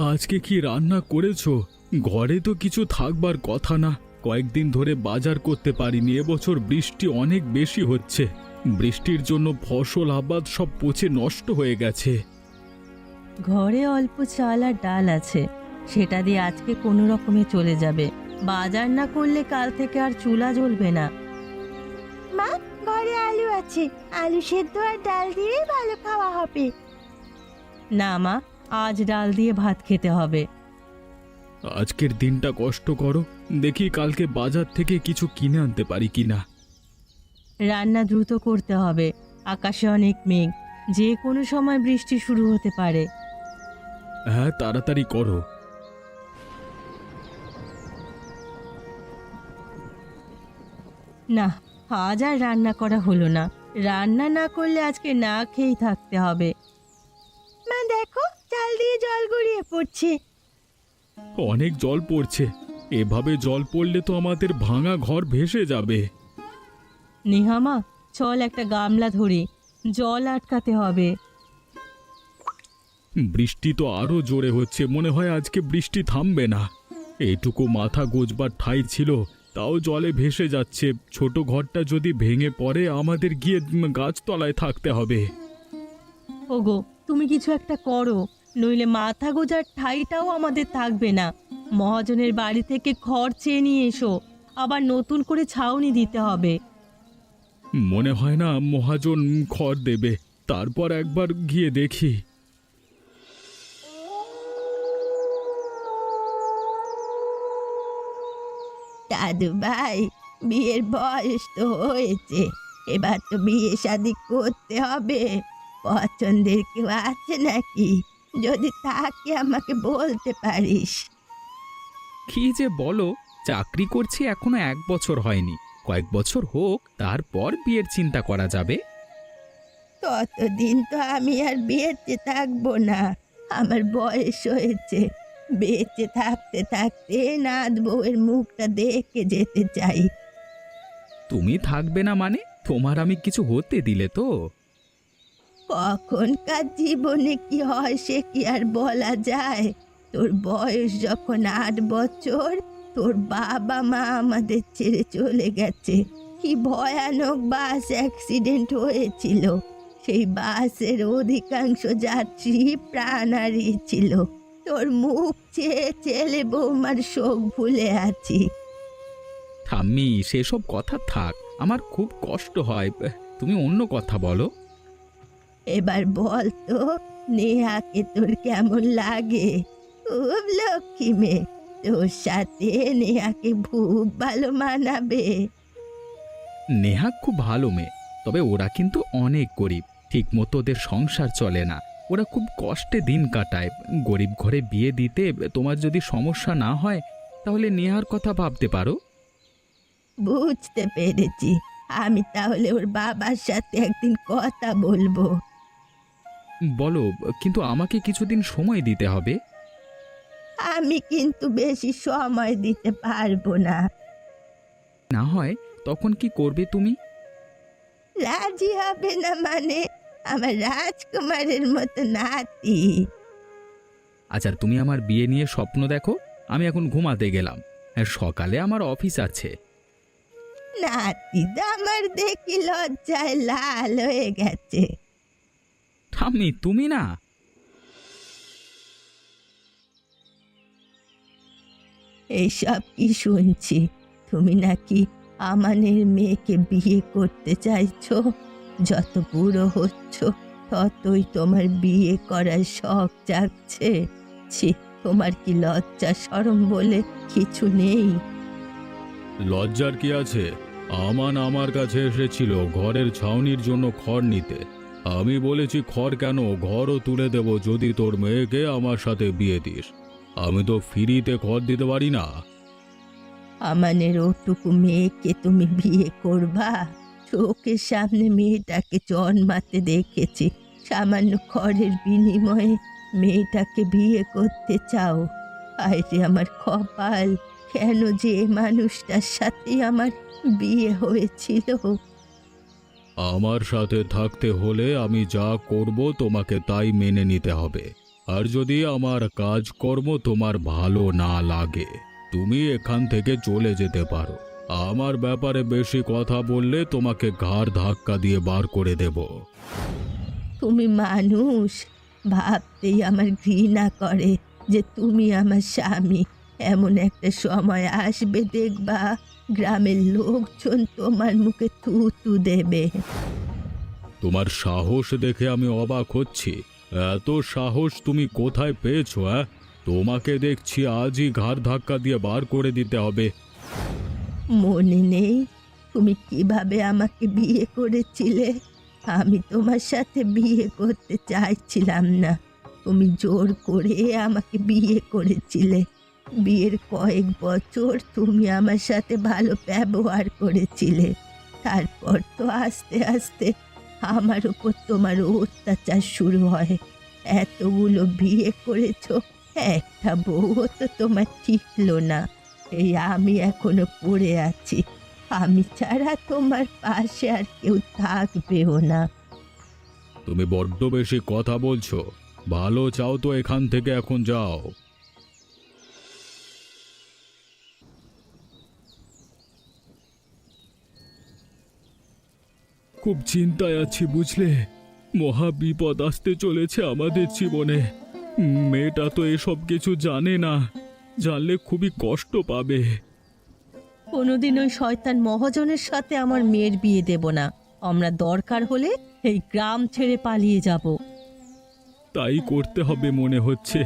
আজকে কি রান্না করেছো? ঘরে তো কিছু থাকবার কথা না। কয়েকদিন ধরে বাজার করতে পারিনি। এবছর বৃষ্টি অনেক বেশি হচ্ছে। বৃষ্টির জন্য ফসল আবাদ সব পচে নষ্ট হয়ে গেছে। ঘরে অল্প চাল আর ডাল আছে, সেটা দিয়ে আজকে কোনো রকমে চলে যাবে। বাজার না করলে কাল থেকে আর চুলা জ্বলবে না। মা, ঘরে আলু আছে, আলু সেদ্ধ আর ডাল দিয়েই ভালো খাওয়া হবে। না মা, আজ ডাল দিয়ে ভাত খেতে হবে। আজকের দিনটা কষ্ট করো, দেখি কালকে বাজার থেকে কিছু কিনে আনতে পারি কিনা। রান্না দ্রুত করতে হবে, আকাশে অনেক মেঘ, যে কোনো সময় বৃষ্টি শুরু হতে পারে। হ্যাঁ, তাড়াতাড়ি করো। না, আজ আর রান্না করা হলো না। রান্না না করলে আজকে না খেয়েই থাকতে হবে। মা দেখো, চাল দিয়ে জল গড়িয়ে পড়ছে। অনেক জল পড়ছে। এভাবে জল পড়লে তো আমাদের ভাঙা ঘর ভেসে যাবে। নেহামা, চল একটা গামলা ধরি, জল আটকাতে হবে। বৃষ্টি তো আরো জোরে হচ্ছে, মনে হয় আজকে বৃষ্টি থামবে না। এইটুকু মাথা গোজবার ঠাঁই ছিল, তাও জলে ভেসে যাচ্ছে। ছোট ঘরটা যদি ভেঙে পড়ে আমাদের গিয়ে গাছতলায় থাকতে হবে। ওগো, তুমি কিছু একটা করো, নইলে মাথা গোজার ঠাইটাও আমাদের থাকবে না। মহাজনের বাড়ি থেকে খড় চেয়ে নিয়ে এসো, আবার নতুন করে ছাউনি দিতে হবে। মনে হয় না মহাজন খড় দেবে। তারপর একবার গিয়ে দেখি। দাদু ভাই, বিয়ের বয়স তো হয়েছে, এবার তো বিয়ে শাদি করতে হবে। পছন্দের কেউ আছে নাকি? যদি থাকে আমাকে বলতে পারিস। কি যে বলো, চাকরি করছি এখনো 1 বছর হয়নি। কয়েক বছর হোক, তারপর বিয়ের চিন্তা করা যাবে। ততদিন তো আমি আর বেঁচে থাকবো না, আমার বয়স হয়েছে। বেঁচে থাকতে থাকতে নাত বউয়ের মুখটা দেখে যেতে চাই। তুমি থাকবে না মানে তোমার আমি কিছু হতে দিলে তো? কখনকার জীবনে কি হয় সে কি আর বলা যায়? তোর বয়স যখন 8 বছর, তোর বাবা মা আমাদের ছেড়ে চলে গেছে। কি ভয়ানক বাস অ্যাক্সিডেন্ট হয়েছিল! সেই বাসের অধিকাংশ যাত্রী প্রাণ হারিয়েছিল। তোর মুখ চেয়ে ছেলে বৌমার শোক ভুলে আছি। ঠাম্মি, সেসব কথা থাক, আমার খুব কষ্ট হয়। তুমি অন্য কথা বলো। এবার বল তো, নেহাকে তোর কেমন লাগে? খুব লক্ষ্মী মেয়ে, তোর সাথে নেহাকে খুব ভালো মানাবে। নেহা খুব ভালো মেয়ে, তবে ওরা কিন্তু অনেক গরিব। ঠিক মতো ওদের সংসার চলে না। ওরা খুব কষ্টে দিন কাটায়। গরিব ঘরে বিয়ে দিতে তোমার যদি সমস্যা না হয়, তাহলে নেহার কথা ভাবতে পারো। বুঝতে পেরেছি, আমি তাহলে ওর বাবার সাথে একদিন কথা বলবো। বলো, কিন্তু আমাকে কিছুদিন সময় দিতে হবে। আমি কিন্তু বেশি সময় দিতে পারবো না। না হয় তখন কি করবে তুমি? রাজি হবে না মানে? আমার রাজকুমারের মতো নাতি। আচ্ছা, তুমি আমার বিয়ে নিয়ে স্বপ্ন দেখো, আমি এখন ঘুমাতে গেলাম। হ্যাঁ, সকালে আমার অফিস আছে। নাতি তো আমার দেখি লজ্জায় লাল হয়ে গেছে। ঠাম্মি, তুমি না। এইসব কি শুনছি? তুমি নাকি আমানের মেয়েকে বিয়ে করতে চাইছো? যত বুড়ো হচ্ছ ততই তোমার বিয়ে করার শখ জাগছে। ছি, তোমার কি লজ্জা শরম বলে কিছু নেই? লজ্জার কি আছে? আমান আমার কাছে এসেছিল ঘরের ছাউনির জন্য খড় নিতে। আমি বলেছি খড় কেন, ঘরও তুলে দেব যদি তোর মেয়েকে আমার সাথে বিয়ে দিস। আমি তো ফ্রিতে খড় দিতে পারি না। আমানের ওটুকু মেয়েকে তুমি বিয়ে করবা? চোখের সামনে মেয়েটাকে জন্মাতে দেখেছি, সামান্য খড়ের বিনিময়ে মেয়েটাকে বিয়ে করতে চাও? আরে আমার কপাল, কেন যে এ মানুষটার সাথে আমার বিয়ে হয়েছিল। আমার সাথে থাকতে হলে আমি যা করব তোমাকে তাই মেনে নিতে হবে। আর যদি আমার কাজকর্ম তোমার ভালো না লাগে তুমি এখান থেকে চলে যেতে পারো। আমার ব্যাপারে বেশি কথা বললে তোমাকে ঘাড় ধাক্কা দিয়ে বার করে দেব। তুমি মানুষ, ভাবতেই আমার ঘৃণা করে যে তুমি আমার স্বামী। এমন একটা সময় আসবে দেখবা, গ্রামের লোকজন তোমার মুখে থুতু দেবে। তোমার সাহস দেখে আমি অবাক হচ্ছি। এত সাহস তুমি কোথায় পেয়েছো? তোমাকে দেখছি আজই ঘাড় ধাক্কা দিয়ে বার করে দিতে হবে। মনে নেই তুমি কিভাবে আমাকে বিয়ে করেছিলে? আমি তোমার সাথে বিয়ে করতে চাইছিলাম না, তুমি জোর করে আমাকে বিয়ে করেছিলে। বিয়ের কয়েক বছর তুমি আমার সাথে ভালো ব্যবহার করেছিলে, তারপর তো আস্তে আস্তে আমার উপর তোমার অত্যাচার শুরু হয়। এতগুলো বিয়ে করেছো, একটা বউও তো তোমার ঠিকলো না। এই আমি এখনো পড়ে আছি, আমি ছাড়া তোমার পাশে আর কেউ থাকবেও না। তুমি বড্ড বেশি কথা বলছো। ভালো চাও তো এখান থেকে এখন যাও। খুব চিন্তায় আছি বুঝলে, মহা বিপদ আসতে চলেছে আমাদের জীবনে। মেয়েটা তো এসব কিছু জানে না, জানলে খুবই কষ্ট পাবে। কোনোদিন ওই শয়তান মহাজনের সাথে আমার মেয়ের বিয়ে দেব না। আমরা দরকার হলে এই গ্রাম ছেড়ে পালিয়ে যাব। তাই করতে হবে মনে হচ্ছে।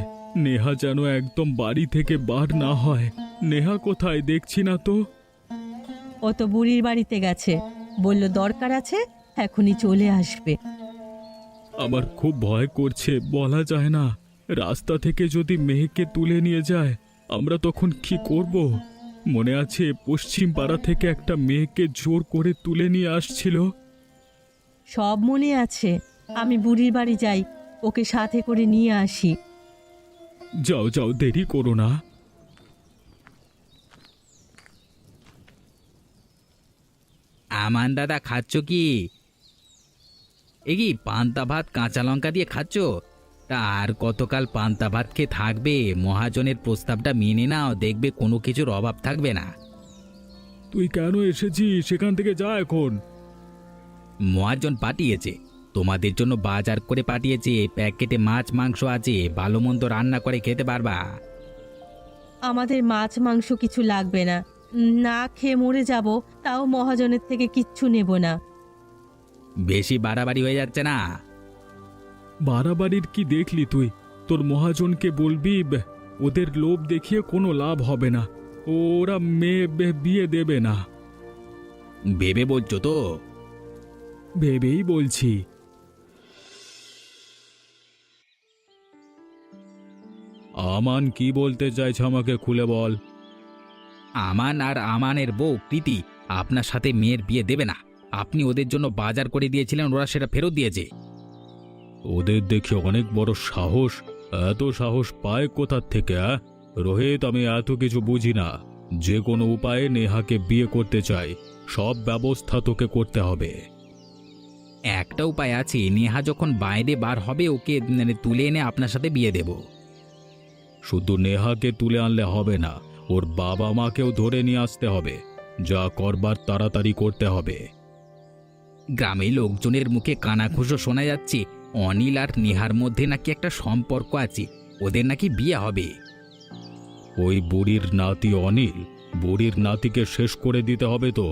নেহা যেন একদম বাড়ি থেকে বার না হয়। নেহা কোথায় দেখছি না তো। ও তো বুড়ির বাড়িতে গেছে, বলল দরকার আছে, এখনই চলে আসবে। আমার খুব ভয় করছে, বলা যায় না। রাস্তা থেকে যদি মেয়েকে তুলে নিয়ে যায় আমরা তখন কি করব? মনে আছে পশ্চিম পাড়া থেকে একটা মেয়েকে জোর করে তুলে নিয়ে আসছিল। সব মনে আছে। আমি বুড়ির বাড়ি যাই, ওকে সাথে করে নিয়ে আসি। যাও যাও, দেরি করো না। আমান দাদা, খাচ্ছ কি? এ কি পান্তা ভাত কাঁচা লঙ্কা দিয়ে খাচ্ছ? তা আর কতকাল পান্তা ভাত খেয়ে থাকবে? মহাজনের প্রস্তাবটা মেনে নাও, দেখবে কোনো কিছুর অভাব থাকবে না। তুই কেন এসেছিস? সেখান থেকে যা এখন। মহাজন পাঠিয়েছে, তোমাদের জন্য বাজার করে পাঠিয়েছে। প্যাকেটে মাছ মাংস আছে, ভালো মন্দ রান্না করে খেতে পারবা। আমাদের মাছ মাংস কিছু লাগবে না, না খেয়ে মরে যাব, তাও মহাজনের থেকে কিচ্ছু নেব না। বেশি বাড়াবাড়ি হয়ে যাচ্ছে না? বাড়াবাড়ির কি দেখলি তুই? তোর মহাজনকে বলবি ওদের লোভ দেখিয়ে কোনো লাভ হবে না, ওরা মেয়ে বিয়ে দেবে না। ভেবে বলছো তো? ভেবেই বলছি। আমান কি বলতে চাইছে আমাকে খুলে বল। আমান আর আমানের বউ প্রীতি আপনার সাথে মেয়ের বিয়ে দেবে না। আপনি ওদের জন্য বাজার করে দিয়েছিলেন, ওরা সেটা ফেরত দিয়েছে। ওদের দেখি অনেক বড় সাহস। এত সাহস পায় কোথার থেকে? রোহিত, আমি এত কিছু বুঝি না। যে কোনো উপায়ে নেহাকে বিয়ে করতে চাই, সব ব্যবস্থা তোকে করতে হবে। একটা উপায় আছে, নেহা যখন বাইরে বার হবে ওকে তুলে এনে আপনার সাথে বিয়ে দেব। শুধু নেহাকে তুলে আনলে হবে না, ওর বাবা মাকেও ধরে নিয়ে আসতে হবে। যা করবার তাড়াতাড়ি করতে হবে। গ্রামের লোকজনের মুখে কানাঘুষো শোনা যাচ্ছে অনিল আর নেহার মধ্যে নাকি একটা সম্পর্ক আছে, ওদের নাকি বিয়ে হবে। ওই বুড়ির নাতি অনিল, বুড়ির নাতিকে শেষ করে দিতে হবে তো।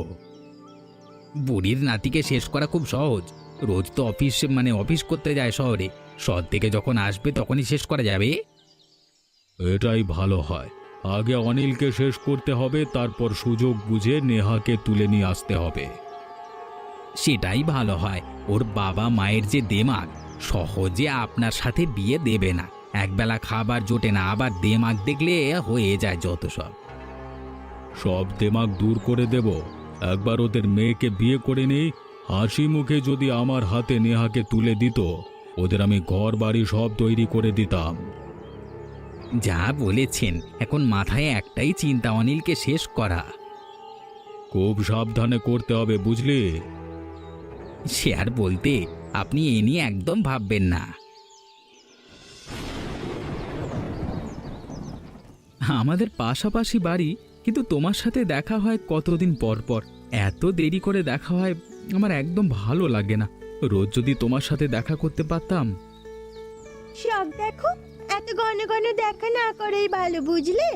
বুড়ির নাতিকে শেষ করা খুব সহজ। রোজ তো অফিস করতে যায় শহরে, শহর থেকে যখন আসবে তখনই শেষ করা যাবে। এটাই ভালো হয়। আগে অনিলকে শেষ করতে হবে, তারপর সুযোগ বুঝে নেহাকে তুলে নিয়ে আসতে হবে। সেটাই ভালো হয়। ওর বাবা মায়ের যে দেমাগ, সহজে আপনার সাথে বিয়ে দেবে না। একবেলা খাবার জোটে না, আবার দেমাগ দেখলে হয়ে যায় যত সব। সব দেমাগ দূর করে দেব। একবার ওদের মেয়েকে বিয়ে করে নেই, হাসি মুখে যদি আমার হাতে নেহাকে তুলে দিত, ওদের আমি ঘর বাড়ি সব তৈরি করে দিতাম। যা বলেছেন, এখন মাথায় একটাই চিন্তা, অনিলকে শেষ করা। খুব সাবধানে করতে হবে, বুঝলি? সে আর বলতে, আপনি এ নিয়ে একদম ভাববেন না। আমাদের পাশাপাশি বাড়ি, কিন্তু তোমার সাথে দেখা হয় কতদিন পর পর। এত দেরি করে দেখা হয়, আমার একদম ভালো লাগে না। রোজ যদি তোমার সাথে দেখা করতে পারতাম। সব দেখো, এত ঘন ঘন দেখা না করেই ভালো, বুঝলে?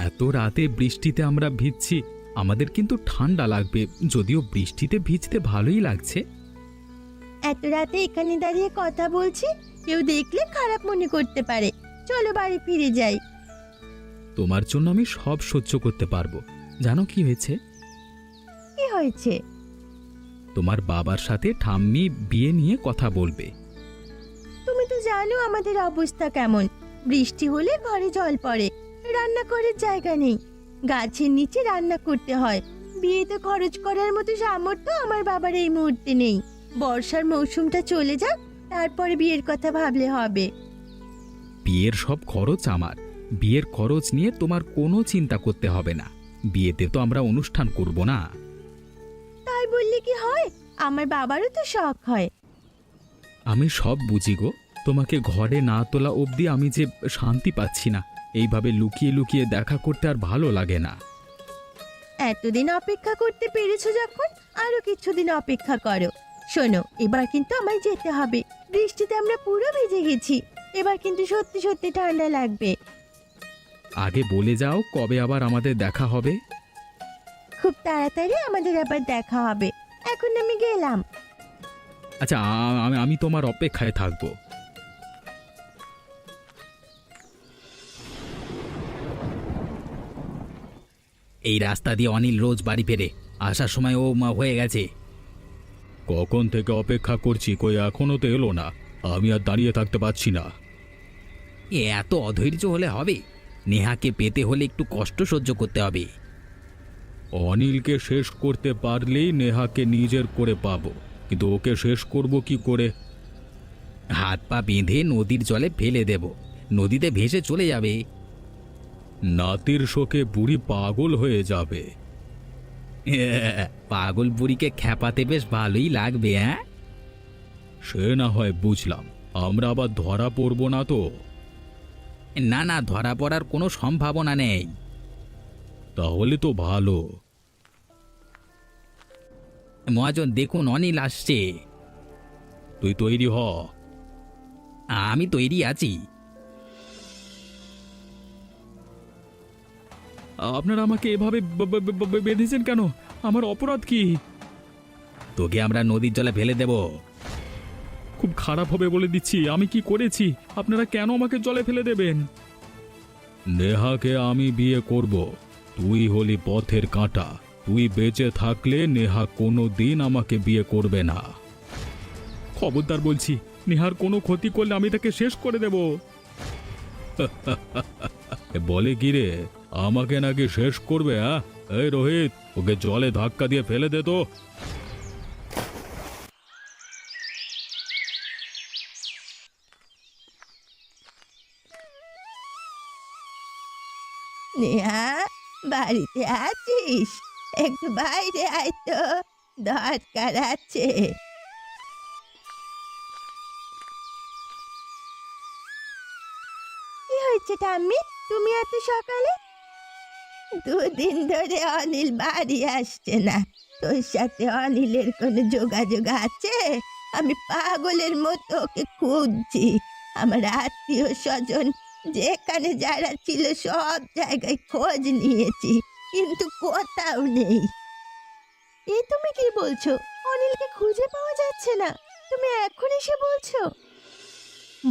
এত রাতে বৃষ্টিতে আমরা ভিজছি, আমাদের কিন্তু ঠান্ডা লাগবে। যদিও বৃষ্টিতে ভিজতে ভালোই লাগছে। এত রাতে এখানে দাঁড়িয়ে কথা বলছি, কেউ দেখলে খারাপ মনে করতে পারে। চলো বাড়ি ফিরে যাই। তোমার জন্য আমি সব সহ্য করতে পারবো। জানো কি হয়েছে? কি হয়েছে? তোমার বাবার সাথে ঠাম্মি বিয়ে নিয়ে কথা বলবে। তুমি তো জানো আমাদের অবস্থা কেমন। বৃষ্টি হলে ঘরে জল পড়ে, রান্না করার জায়গা নেই, গাছের নিচে রান্না করতে হয়। বিয়েতে খরচ করার মতো সামর্থ্য আমার বাবার এই মুহূর্তে নেই। বর্ষার মৌসুমটা চলে যাক, তারপরে বিয়ের কথা ভাবলে হবে। বিয়ের সব খরচ আমার। বিয়ের খরচ নিয়ে তোমার কোনো চিন্তা করতে হবে না। বিয়েতে তো আমরা অনুষ্ঠান করব না। তাই বললে কি হয়? আমার বাবারও তো শখ হয়। আমি সব বুঝি গো। তোমাকে ঘরে না তোলা অবধি আমি যে শান্তি পাচ্ছি না। এইভাবে লুকিয়ে লুকিয়ে দেখা করতে আর ভালো লাগে না। এতদিন অপেক্ষা করতে পেরেছো যখন, আরো কিছুদিন অপেক্ষা করো। শোনো, এবার কিন্তু আমায় যেতে হবে। বৃষ্টিতে আমরা পুরো ভিজে গেছি। এবার কিন্তু সত্যি সত্যি ঠান্ডা লাগবে। আগে বলে যাও কবে আবার আমাদের দেখা হবে। খুব তাড়াতাড়ি আমাদের আবার দেখা হবে। এখন আমি গেলাম। আচ্ছা, আমি তোমার অপেক্ষায় থাকবো। এই রাস্তা দিয়ে অনিল রোজ বাড়ি ফেরে। আসার সময় ও হয়ে গেছে। কখন থেকে অপেক্ষা করছি, কই এখনো তো এলো না। আমি আর দাঁড়িয়ে থাকতে পারছি না। এত অধৈর্য হলে হবে? নেহাকে পেতে হলে একটু কষ্ট সহ্য করতে হবে। অনিলকে শেষ করতে পারলেই নেহাকে নিজের করে পাবো, কিন্তু ওকে শেষ করব কি করে? হাত পা বেঁধে নদীর জলে ফেলে দেব, নদীতে ভেসে চলে যাবে। নাতির শোকে বুড়ি পাগল হয়ে যাবে। পাগল বুড়িকে খ্যাপাতে বেশ ভালোই লাগবে। হ্যাঁ, সে না হয় বুঝলাম, আমরা আবার ধরা পড়ব না তো? না না, ধরা পড়ার কোনো সম্ভাবনা নেই। তাহলে তো ভালো। মহাজন দেখুন, অনিল আসছে। তুই তৈরি হ। আমি তৈরি আছি। আপনারা আমাকে এভাবে বেঁধেছেন কেন? আমার অপরাধ কি? তোকে আমরা নদীর জলে ফেলে দেব। খুব খারাপ হবে বলে দিচ্ছি। আমি কি করেছি? আপনারা কেন আমাকে জলে ফেলে দেবেন? নেহাকে আমি বিয়ে করব। তুই হলি পথের কাঁটা। তুই বেঁচে থাকলে নেহা কোনো দিন আমাকে বিয়ে করবে না। খবরদার বলছি, নেহার কোনো ক্ষতি করলে আমি তাকে শেষ করে দেব। বলে কি রে, আমাকে নাকি শেষ করবে? হ্যাঁ, এই রোহিত, ওকে জলে ধাক্কা দিয়ে ফেলে দে তো। নেহা, বাড়িতে আছিস? একটু বাইরে আয় তো, দরকার আছে। কি হয়েছে ঠাম্মি, তুমি এত সকালে? দুদিন ধরে অনিল বাড়ি আসছে না। তোর সাথে অনিলের কোনো যোগাযোগ আছে? আমি পাগলের মতো ওকে খুঁজছি। আমার আত্মীয় স্বজন যেখানে যারা ছিল সব জায়গায় খোঁজ নিয়েছি, কিন্তু কোথাও নেই। এই তুমি কি বলছো? অনিলকে খুঁজে পাওয়া যাচ্ছে না? তুমি এখন এসে বলছো?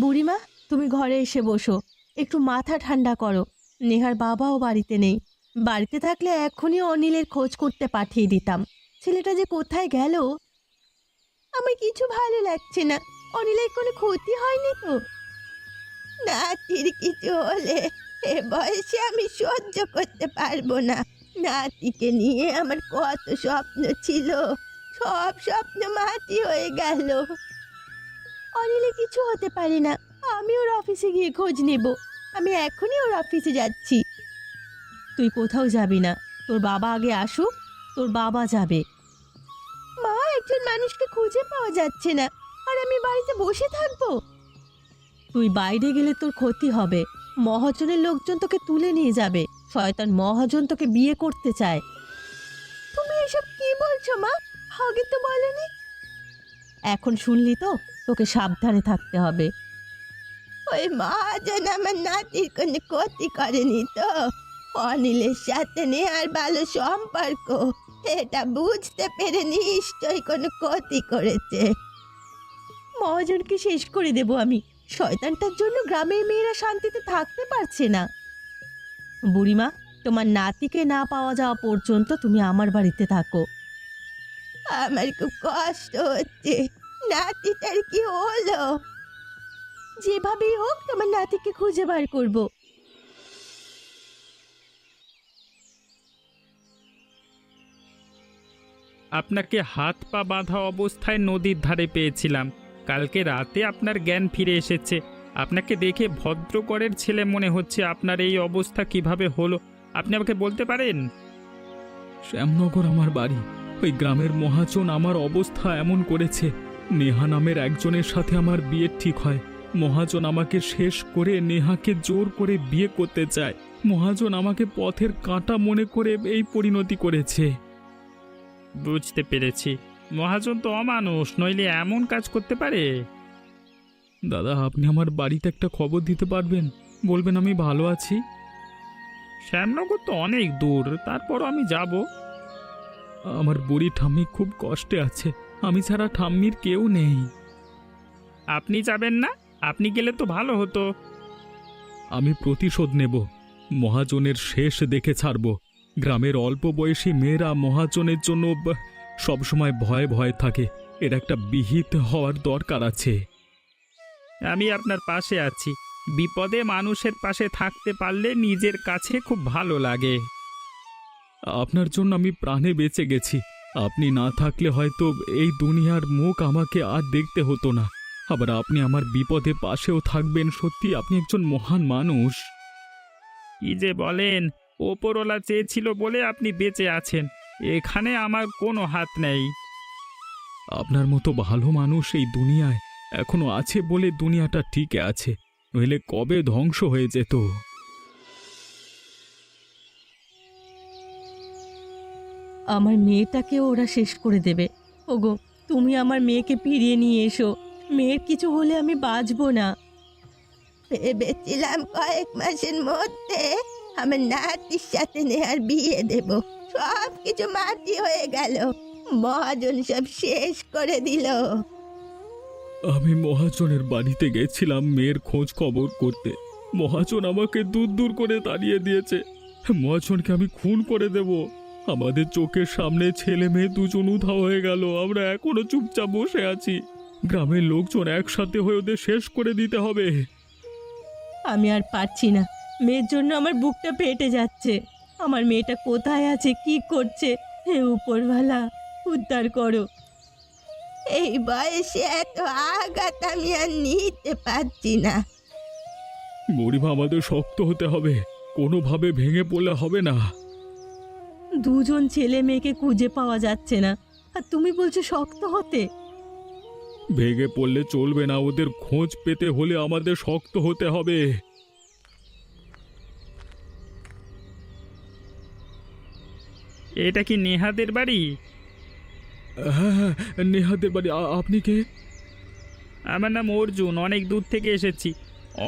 বুড়িমা, তুমি ঘরে এসে বসো, একটু মাথা ঠান্ডা করো। নেহার বাবাও বাড়িতে নেই। বাড়িতে থাকলে এখনই অনিলের খোঁজ করতে পাঠিয়ে দিতাম। ছেলেটা যে কোথায় গেল। আমার কিছু ভালো লাগছে না। অনিলের কোনো ক্ষতি হয়নি তো? নাতির কিছু হলে এ বয়সে আমি সহ্য করতে পারবো না। নাতিকে নিয়ে আমার কত স্বপ্ন ছিল, সব স্বপ্ন মাটি হয়ে গেল। অনিলে কিছু হতে পারে না। আমি ওর অফিসে গিয়ে খোঁজ নেব। আমি এখনই ওর অফিসে যাচ্ছি। তুই কোথাও যাবি না। তোর বাবা আগে আসুক, তোর বাবা যাবে। মা, একজন মানুষকে খুঁজে পাওয়া যাচ্ছে না, আর আমি বাড়িতে বসে থাকবো? তুই বাইরে গেলে তোর ক্ষতি হবে। মহাজনের লোকজন তোকে তুলে নিয়ে যাবে। শয়তান মহাজন তোকে বিয়ে করতে চায়। তুমি এসব কি বলছো মা? আগে তো বলেনি। এখন শুনলি তো, তোকে সাবধানে থাকতে হবে। ওই মহাজন আমার নাতির কোনো ক্ষতি করেনি তো? অনিলের সাথে নেহার ভালো সম্পর্ক, এটা বুঝতে পেরে নিশ্চয়ই কোনো ক্ষতি করেছে। মহাজনকে শেষ করে দেব আমি। শয়তানটার জন্য গ্রামের মেয়েরা শান্তিতে থাকতে পারছে না। বুড়িমা, তোমার নাতিকে না পাওয়া যাওয়া পর্যন্ত তুমি আমার বাড়িতে থাকো। আমার খুব কষ্ট হচ্ছে। নাতিটার কি হলো? যেভাবেই হোক তোমার নাতিকে খুঁজে বার করব। আপনাকে হাত পা বাঁধা অবস্থায় নদীর ধারে পেয়েছিলাম। কালকে রাতে আপনার জ্ঞান ফিরে এসেছে। আপনাকে দেখে ভদ্রগড়ের ছেলে মনে হচ্ছে। আপনার এই অবস্থা কিভাবে হলো আপনি আমাকে বলতে পারেন? শ্যামনগর আমার বাড়ি। ওই গ্রামের মহাজন আমার অবস্থা এমন করেছে। নেহা নামের একজনের সাথে আমার বিয়ে ঠিক হয়। মহাজন আমাকে শেষ করে নেহাকে জোর করে বিয়ে করতে চায়। মহাজন আমাকে পথের কাঁটা মনে করে এই পরিণতি করেছে। বুঝতে পেরেছি। মহাজন তো অমানুষ, নইলে এমন কাজ করতে পারে? দাদা, আপনি আমার বাড়িতে একটা খবর দিতে পারবেন? বলবেন আমি ভালো আছি। শ্যামনগর তো অনেক দূর, তারপরও আমি যাব। আমার বুড়ি ঠাম্মি খুব কষ্টে আছে। আমি ছাড়া ঠাম্মির কেউ নেই। আপনি যাবেন না? আপনি গেলে তো ভালো হতো। আমি প্রতিশোধ নেব। মহাজনের শেষ দেখে ছাড়ব। গ্রামের অল্প বয়সী মেয়েরা মহাজনের জন্য সবসময় ভয়ে ভয়ে থাকে। এর একটা বিহিত হওয়ার দরকার আছে। আমি আপনার পাশে আছি। বিপদে মানুষের পাশে থাকতে পারলে নিজের কাছে খুব ভালো লাগে। আপনার জন্য আমি প্রাণে বেঁচে গেছি। আপনি না থাকলে হয়তো এই দুনিয়ার মুখ আমাকে আর দেখতে হতো না। আবার আপনি আমার বিপদে পাশেও থাকবেন। সত্যি আপনি একজন মহান মানুষ। কি যে বলেন! ওপরওয়ালা চেয়েছিল বলে আপনি বেঁচে আছেন। এখানে আমার কোনো হাত নেই। আপনার মতো ভালো মানুষ এই দুনিয়ায় এখনো আছে বলে দুনিয়াটা টিকে আছে, নইলে কবে ধ্বংস হয়ে যেত। আমার মেয়েটাকেও ওরা শেষ করে দেবে। ওগো, তুমি আমার মেয়েকে ফিরিয়ে নিয়ে এসো। মেয়ের কিছু হলে আমি বাঁচবো না। ভেবেছিলাম কয়েক মাসের মধ্যে আমার নাতির সাথে নেহার বিয়ে দেব। সব কিছু মাটি হয়ে গেল। মহাজন সব শেষ করে দিল। আমি মহাজনের বাড়িতে গেছিলাম মেয়ের খোঁজ খবর করতে। মহাজন আমাকে দূর দূর করে তাড়িয়ে দিয়েছে। মহাজনকে আমি খুন করে দেব। আমাদের চোখের সামনে ছেলে মেয়ে দুজন উধাও হয়ে গেল। আমরা এখনো চুপচাপ বসে আছি। গ্রামের লোকজন একসাথে হয়ে ওদের শেষ করে দিতে হবে। আমি আর পারছি না। মেয়ের জন্য আমার বুকটা ফেটে যাচ্ছে। আমার মেয়েটা কোথায় আছে, কি করছে? হে উপরওয়ালা, উদ্ধার করো। এই বয়সে এত আঘাত আমি আর নিতে পারছি না। বুড়িমা, আমাদের শক্ত হতে হবে। কোনোভাবে ভেঙে পড়লে হবে না। দুজন ছেলে মেয়েকে খুঁজে পাওয়া যাচ্ছে না, আর তুমি বলছো শক্ত হতে? ভেঙে পড়লে চলবে না। ওদের খোঁজ পেতে হলে আমাদের শক্ত হতে হবে। এটা কি নেহাদের বাড়ি? হ্যাঁ হ্যাঁ, নেহাদের বাড়ি। আপনি কে? আমার নাম অর্জুন, অনেক দূর থেকে এসেছি।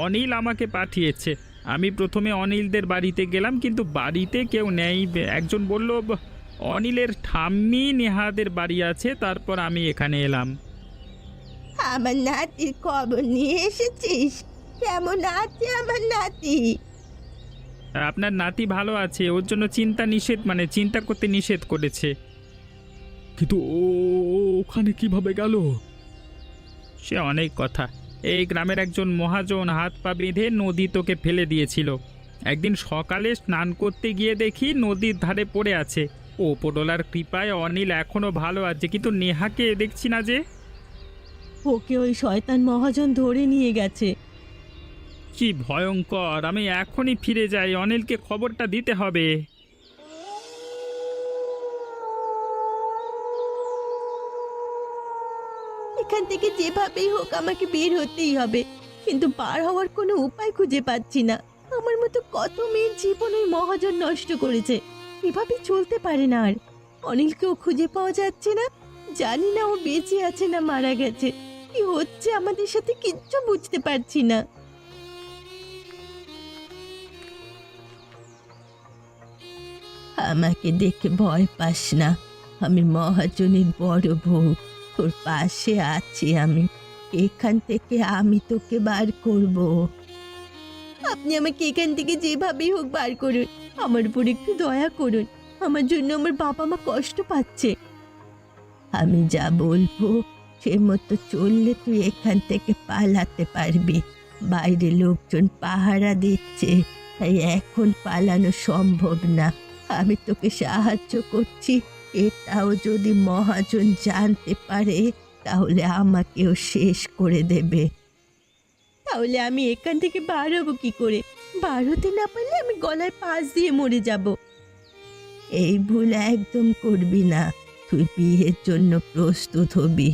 অনিল আমাকে পাঠিয়েছে। আমি প্রথমে অনিলদের বাড়িতে গেলাম, কিন্তু বাড়িতে কেউ নেই। একজন বলল অনিলের ঠাম্মি নেহাদের বাড়ি আছে, তারপর আমি এখানে এলাম। আমার নাতির খবর নিয়ে এসেছিস? কেমন আছে আমার নাতি? আপনার নাতি ভালো আছে, ওর জন্য চিন্তা করতে নিষেধ করেছে। কিন্তু ওখানে কিভাবে গেল? সে অনেক কথা। এই গ্রামের একজন মহাজন হাত পা বেঁধে নদী তোকে ফেলে দিয়েছিল। একদিন সকালে স্নান করতে গিয়ে দেখি নদীর ধারে পড়ে আছে। ওপরওয়ালার কৃপায় অনিল এখনো ভালো আছে, কিন্তু নেহাকে দেখছি না যে। ওকে ওই শয়তান মহাজন ধরে নিয়ে গেছে। কি ভয়ঙ্কর! আমি এখনই ফিরে যাই, অনিলকে খবরটা দিতে হবে। এখান থেকে যেভাবেই হোক আমাকে বের হতেই হবে, কিন্তু পার হওয়ার কোনো উপায় খুঁজে পাচ্ছি না। আমার মতো কত মেয়ের জীবন ওই মহাজন নষ্ট করেছে। এভাবে চলতে পারে না আর। অনিলকেও খুঁজে পাওয়া যাচ্ছে না, জানি না ও বেঁচে আছে না মারা গেছে। কি হচ্ছে আমাদের সাথে কিচ্ছু বুঝতে পারছি না। আমাকে দেখে ভয় পাস না, আমি মহাজনের বড় বউ, তোর পাশে আছি আমি। এখান থেকে আমি তোকে বার করব। আপনি আমাকে এখান থেকে যেভাবেই হোক বার করুন, আমার উপর একটু দয়া করুন। আমার জন্য আমার বাবা মা কষ্ট পাচ্ছে। আমি যা বলবো সে মতো চললে তুই এখান থেকে পালাতে পারবি। বাইরে লোকজন পাহারা দিচ্ছে, তাই এখন পালানো সম্ভব না। আমি তোকে সাহায্য করছি, এটাও যদি মহাজন জানতে পারে তাহলে আমাকেও শেষ করে দেবে। তাহলে আমি এখান থেকে বার হবো কি করে? বার হতে না পারলে আমি গলায় ফাঁস দিয়ে মরে যাব। এই ভুল একদম করবি না। তুই বিয়ের জন্য প্রস্তুত হবি।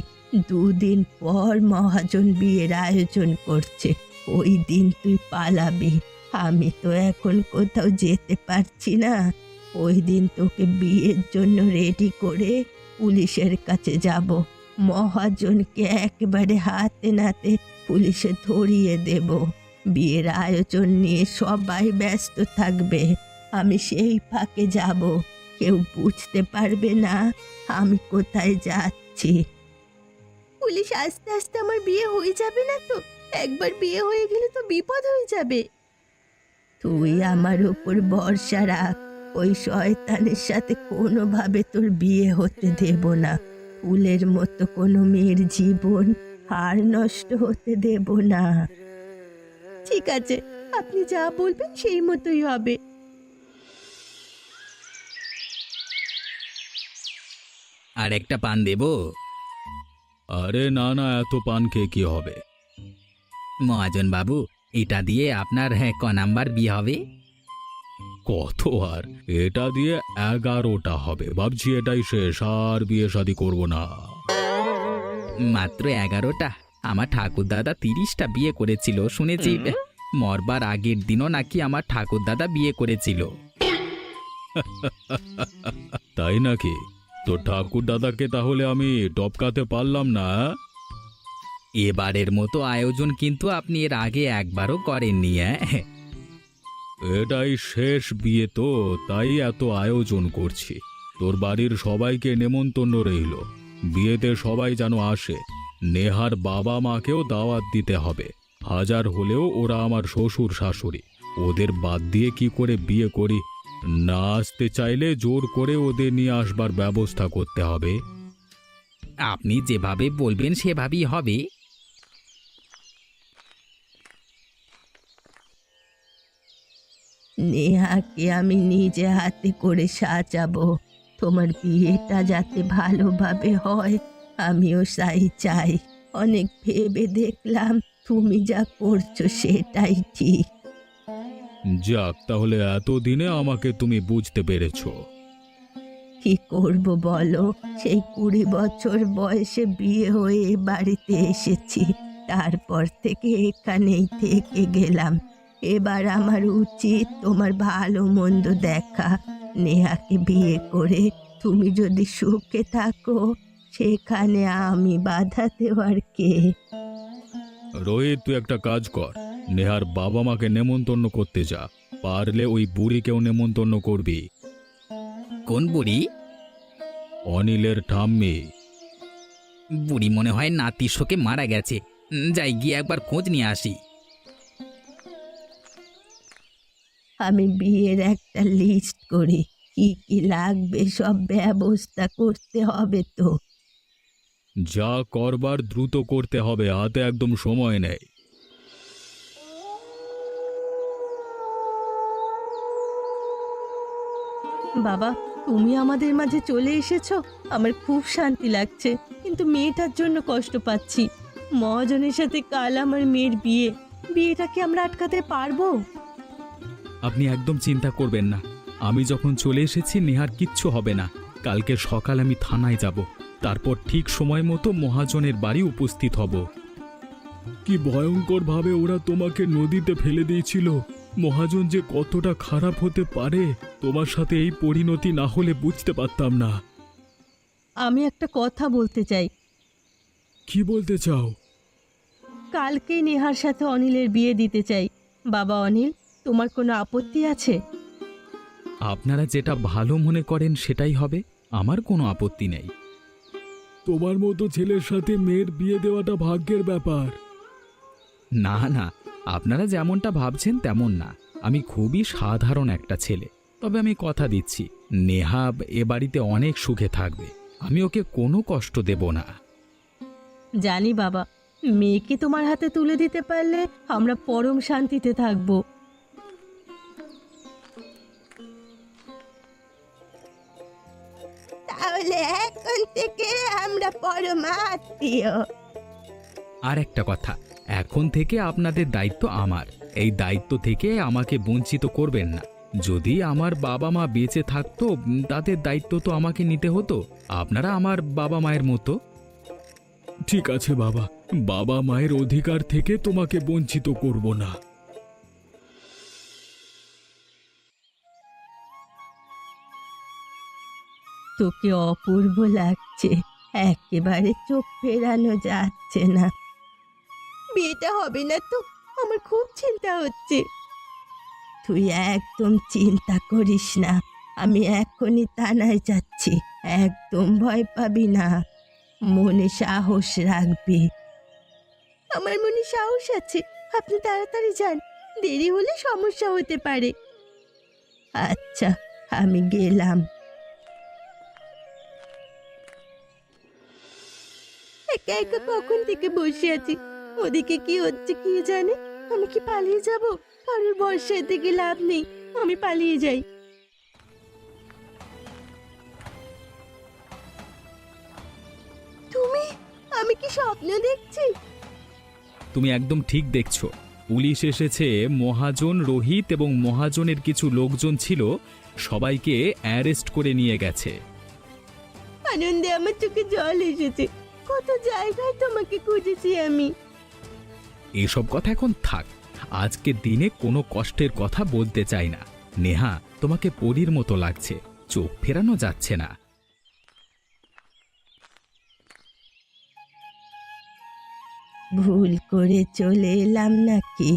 2 দিন পর মহাজন বিয়ের আয়োজন করছে, ওই দিন তুই পালাবি। আমি তো এখন কোথাও যেতে পারছি না। ওই দিন তোকে বিয়ের জন্য রেডি করে পুলিশের কাছে যাব। মহাজনকে একেবারে হাতে নাতে পুলিশে ধরিয়ে দেব। বিয়ের আয়োজন নিয়ে সবাই ব্যস্ত থাকবে, আমি সেই ফাঁকে যাব। কেউ বুঝতে পারবে না আমি কোথায় যাচ্ছি। পুলিশ আস্তে আস্তে আমার বিয়ে হয়ে যাবে না তো? একবার বিয়ে হয়ে গেলে তো বিপদ হয়ে যাবে। তুই আমার উপর ভরসা রাখ, ওই শয়তানের সাথে কোনোভাবে তোর বিয়ে হতে দেব না। ফুলের মতো কোনো মেয়ের জীবন আর নষ্ট হতে দেব না। ঠিক আছে, আপনি যা বলবেন সেই মতোই হবে। আর একটা পান দেবো? আরে না না, এত পান খেয়ে কি হবে? মহাজন বাবু, এটা দিয়ে আপনার ক নাম্বার বিয়ে হবে? কত আর, এটা দিয়ে 11টা হবে। ভাবছি এটাই শেষ, আর বিয়ে শাদী করবো না। মাত্র 11টা? আমার ঠাকুরদাদা 30টা বিয়ে করেছিল শুনেছি। মরবার আগের দিনও নাকি আমার ঠাকুরদাদা বিয়ে করেছিল। তাই নাকি? তো ঠাকুর দাদাকে তাহলে আমি টপকাতে পারলাম না? এবারের মতো আয়োজন কিন্তু আপনি এর আগে একবারও করেননি। এটাই শেষ বিয়ে তো, তাই এত আয়োজন করছি। তোর বাড়ির সবাইকে নেমন্তন্ন রইল, বিয়েতে সবাই যেন আসে। নেহার বাবা মাকেও দাওয়াত দিতে হবে। হাজার হলেও ওরা আমার শ্বশুর শাশুড়ি, ওদের বাদ দিয়ে কি করে বিয়ে করি? না আসতে চাইলে জোর করে ওদের নিয়ে আসবার ব্যবস্থা করতে হবে। আপনি যেভাবে বলবেন সেভাবেই হবে। নেহাকে আমি নিজে হাতে করে সাজাবো। তোমার বিয়েটা যাতে ভালোভাবে হয় আমিও তাই চাই। অনেক ভেবে দেখলাম তুমি যা করছো সেটাই ঠিক। যাক, তাহলে এতদিনে আমাকে তুমি বুঝতে পেরেছো। কি করব বলো, সেই 20 বছর বয়সে বিয়ে হয়ে এ বাড়িতে এসেছি, তারপর থেকে এখানেই থেকে গেলাম। এবার আমার উচিত তোমার ভালো মন্দ দেখা। নেহাকে বিয়ে করে তুমি যদি সুখে থাকো, সেখানে আমি বাধা দেওয়ার কে? রোহিত, তুই একটা কাজ কর, নেহার বাবা মাকে নেমন্তন্ন করতে যা। পারলে ওই বুড়িকেও নেমন্তন্ন করবি। কোন বুড়ি? অনিলের ঠাম্মি। বুড়ি মনে হয় নাতির শোকে মারা গেছে। যাই গিয়ে একবার খোঁজ নিয়ে আসি। আমি বিয়ের একটা লিস্ট করি, কি কি লাগবে সব ব্যবস্থা করতে হবে তো। যা করবার দ্রুত করতে হবে, হাতে একদম সময় নেই। বাবা, তুমি আমাদের মাঝে চলে এসেছো, আমার খুব শান্তি লাগছে। কিন্তু মেয়েটার জন্য কষ্ট পাচ্ছি। মহাজনের সাথে কাল আমার মেয়ের বিয়ে, বিয়েটাকে আমরা আটকাতে পারবো? আপনি একদম চিন্তা করবেন না, আমি যখন চলে এসেছি নেহার কিচ্ছু হবে না। কালকে সকাল আমি থানায় যাব, তারপর ঠিক সময় মতো মহাজনের বাড়ি উপস্থিত হব। কি ভয়ঙ্কর ভাবে ওরা তোমাকে নদীতে ফেলে দিয়েছিল, মহাজন যে কতটা খারাপ হতে পারে তোমার সাথে এই পরিণতি না হলে বুঝতে পারতাম না। আমি একটা কথা বলতে চাই। কি বলতে চাও? কালকেই নেহার সাথে অনিলের বিয়ে দিতে চাই। বাবা অনিল, তোমার কোনো আপত্তি আছে? আপনারা যেটা ভালো মনে করেন সেটাই হবে, আমার কোনো আপত্তি নেই। তোমার মতো ছেলের সাথে মেয়ের বিয়ে দেওয়াটা ভাগ্যের ব্যাপার। না না, আপনারা যেমনটা ভাবছেন তেমন না। আমি খুবই সাধারণ একটা ছেলে, তবে আমি কথা দিচ্ছি নেহা এ বাড়িতে অনেক সুখে থাকবে। আমি ওকে কোনো কষ্ট দেব না। জানি বাবা, মেয়েকে তোমার হাতে তুলে দিতে পারলে আমরা পরম শান্তিতে থাকবো। তাহলে এখন থেকে আমরা পরম আত্মীয়। আর একটা কথা, এখন থেকে আপনাদের দায়িত্ব আমার। এই দায়িত্ব থেকে আমাকে বঞ্চিত করবেন না। যদি আমার বাবা মা বেঁচে থাকতো তাদের দায়িত্ব তো আমাকে নিতে হতো। আপনারা আমার বাবা মায়ের মতো। ঠিক আছে বাবা, বাবা মায়ের অধিকার থেকে তোমাকে বঞ্চিত করব না। তোকে অপূর্ব লাগছে, একেবারে চোখ ফেরানো যাচ্ছে না। বিয়েটা হবে না তো? আমার খুব চিন্তা হচ্ছে। তুই একদম চিন্তা করিস না, আমি এখনই থানায় যাচ্ছি। একদম ভয় পাবি না, মনে সাহস রাখবি। আমার মনে সাহস আছে, আপনি তাড়াতাড়ি যান, দেরি হলে সমস্যা হতে পারে। আচ্ছা, আমি গেলাম। একা একা কখন থেকে বসে আছি, ওদিকে কি হচ্ছে কি জানে। আমি কি পালিয়ে যাব? কারোর বর্ষার দিকে লাভ নেই, আমি পালিয়ে যাই। তুমি, আমি কি স্বপ্ন দেখছি? তুমি একদম ঠিক দেখছো। পুলিশ এসেছে, মহাজন রোহিত এবং মহাজনের কিছু লোকজন ছিল, সবাইকে অ্যারেস্ট করে নিয়ে গেছে। আনন্দে আমার চোখে জল এসেছে। কত জায়গায় তোমাকে খুঁজেছি আমি। এসব কথা এখন থাক। আজকের দিনে কোনো কষ্টের কথা বলতে চাই না। নেহা, তোমাকে পরীর মতো লাগছে, চোখ ফেরানো যাচ্ছে না। ভুল করে চলে এলাম নাকি?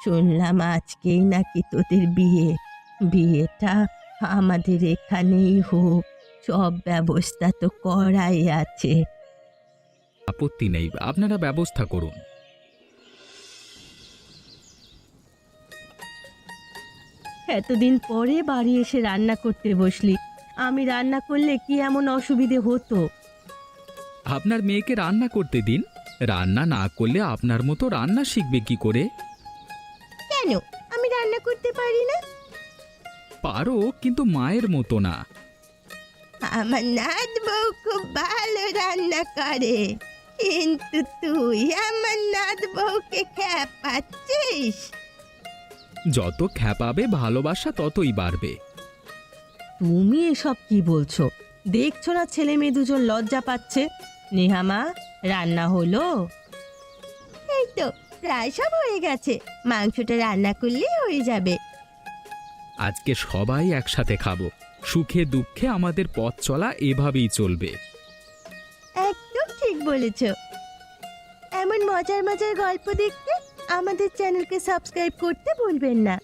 শুনলাম আজকেই নাকি তোদের বিয়ে। বিয়েটা আমাদের এখানেই হোক, সব ব্যবস্থা তো করাই আছে। আপত্তি নেই, আপনারা ব্যবস্থা করুন। এতদিন পরে বাড়ি এসে রান্না করতে বসলি। আমি রান্না করলে কি এমন অসুবিধে হতো? আপনার মেয়েকে রান্না করতে দিন। রান্না না করলে আপনার মতো রান্না শিখবে কি করে? কেন, আমি রান্না করতে পারি না? পারো, কিন্তু মায়ের মতো না। আমার নাত বউ খুব ভালো রান্না করে, কিন্তু তুই আমার নাত বউকে খেপাচ্ছিস। যত খ্যাপাবে ভালোবাসা ততই বাড়বে। তুমি এসব কি বলছো? দেখছো না ছেলে মেয়ে দুজন লজ্জা পাচ্ছে? নেহামা, রান্না হলো? এই তো প্রায় সব হয়ে গেছে, মাংসটা রান্না করলেই হয়ে যাবে। আজকে সবাই একসাথে খাবো। সুখে দুঃখে আমাদের পথ চলা এভাবেই চলবে। একদম ঠিক বলেছ। এমন মজার মজার গল্প দেখতে আমাদের চ্যানেলকে সাবস্ক্রাইব করতে ভুলবেন না।